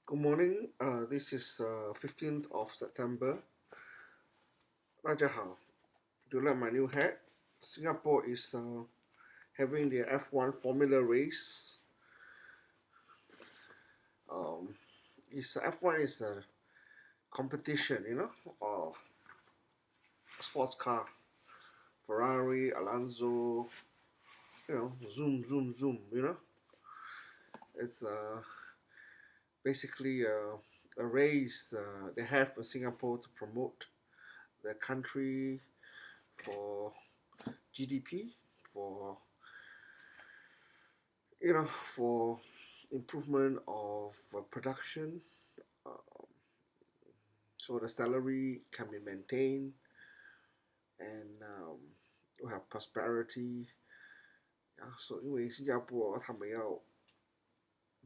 Good morning. This is 15th of September. 大家好. Do you like my new hat? Singapore is having the F1 Formula race. Um, F1 is a competition, of sports car. Ferrari, Alonso, zoom, zoom, zoom. It's basically a race they have in Singapore to promote the country for GDP, for for improvement of production, uh, so the salary can be maintained, and we have prosperity. 所以因为新加坡他们要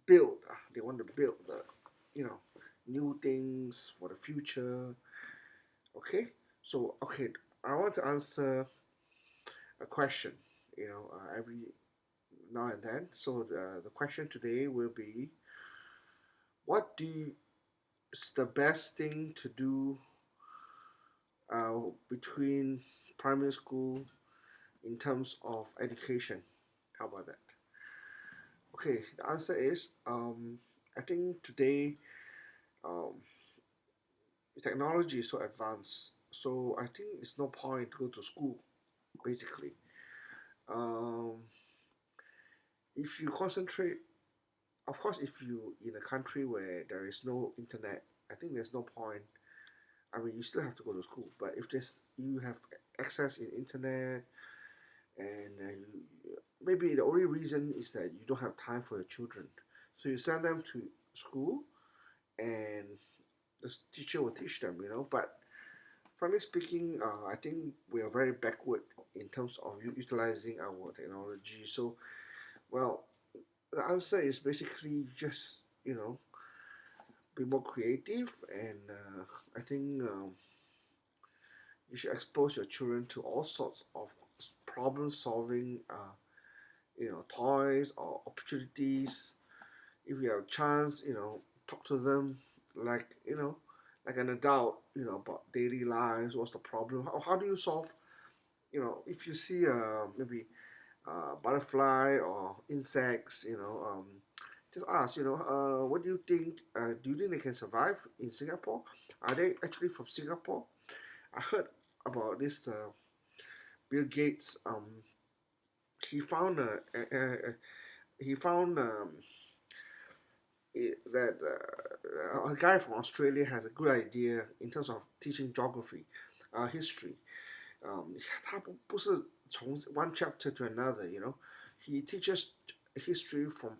build, they want to build new things for the future. Okay, so okay, I want to answer a question, every now and then. So the question today will be, what do you, is the best thing to do between primary school in terms of education? How about that? Okay, the answer is I think today um, technology is so advanced, so I think it's no point to go to school basically. Um, if you concentrate, of course, if you in a country where there is no internet, I think there's no point. I mean, you still have to go to school, but if you have access in internet, and maybe the only reason is that you don't have time for your children, so you send them to school, and the teacher will teach them. But frankly speaking, I think we are very backward in terms of utilizing our technology. So, well, the answer is basically just be more creative, and I think you should expose your children to all sorts of problem solving toys or opportunities. If you have a chance, talk to them like like an adult, about daily lives. What's the problem? How do you solve? If you see maybe butterfly or insects, just ask. What do you think? Do you think they can survive in Singapore? Are they actually from Singapore? I heard about this Bill Gates. He found he found that a guy from Australia has a good idea in terms of teaching geography, history. 他不是从 one chapter to another, he teaches history from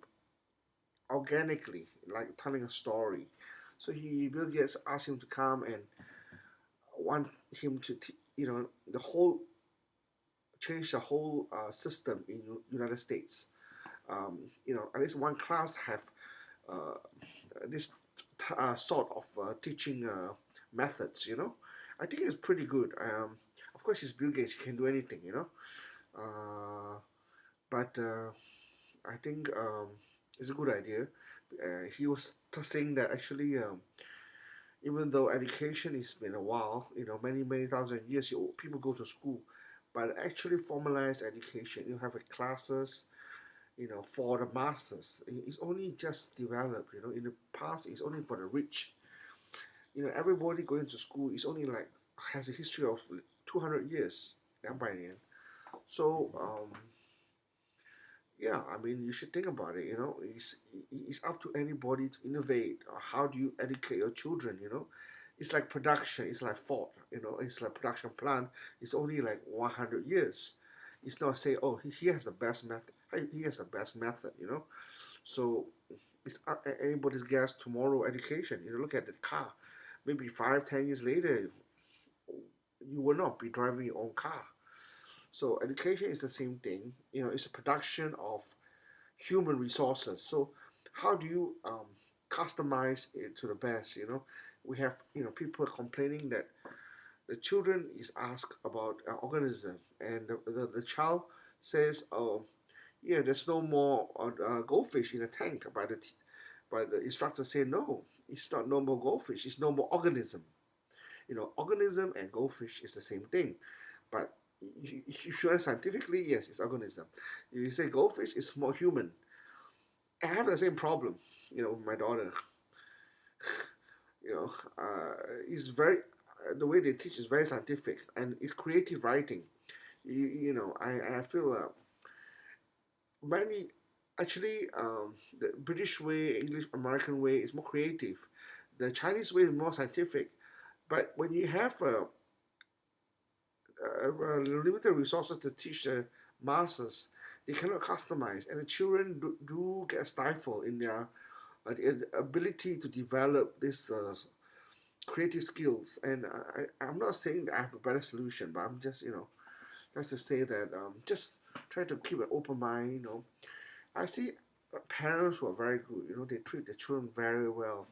organically, like telling a story. So Bill Gates asked him to come and want him to, the whole change the whole system in United States. At least one class have uh, this sort of teaching methods. I think it's pretty good. Of course, he's Bill Gates; he can do anything. Uh, but I think it's a good idea. He was saying that actually, even though education has been a while, many many thousand years, people go to school, but actually formalized education, you have classes, for the masses. It's only just developed. In the past, it's only for the rich. Everybody going to school is only like has a history of 200 years. 200年. So yeah, I mean, you should think about it. It's up to anybody to innovate. Or how do you educate your children? It's like production. It's like Ford. It's like production plant. It's only like 100 years. It's not say, oh, he has the best method. He has the best method. So it's anybody's guess tomorrow education. Look at the car. Maybe 5, 10 years later, you will not be driving your own car. So education is the same thing. It's a production of human resources. So how do you customize it to the best? We have people complaining that the children is asked about organism, and the child says, "Oh, yeah, there's no more goldfish in the tank But the instructor say no, it's not no more goldfish, it's no more organism. Organism and goldfish is the same thing. But if you are scientifically, yes, it's organism. If you say goldfish is more human, I have the same problem. With my daughter. You know, is very the way they teach is very scientific and it's creative writing. I feel many actually the British way, English American way is more creative. The Chinese way is more scientific. But when you have limited resources to teach the masses, they cannot customize, and the children do get stifled in their ability to develop this creative skills. And I'm not saying that I have a better solution, but I'm just just to say that just try to keep an open mind. I see parents who are very good. They treat the children very well.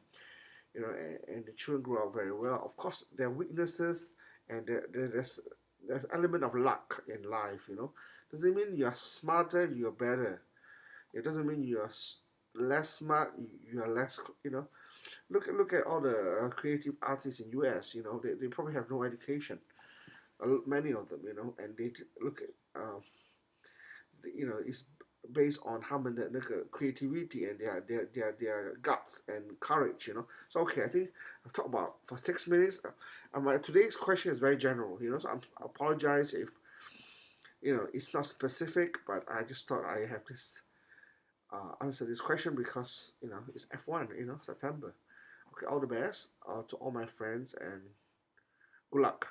And the children grow up very well. Of course, there are weaknesses, and there's element of luck in life. Doesn't mean you're smarter, you're better. It doesn't mean you're less smart, you're less. Look at all the creative artists in US. They probably have no education. Many of them. And they look at it's based on 他们的那个 creativity and their guts and courage. So okay, I think I've talked about for 6 minutes. Today's question is very general. So I apologize if it's not specific, but I just thought I have this answer this question because it's F1. September. Okay, all the best to all my friends and good luck.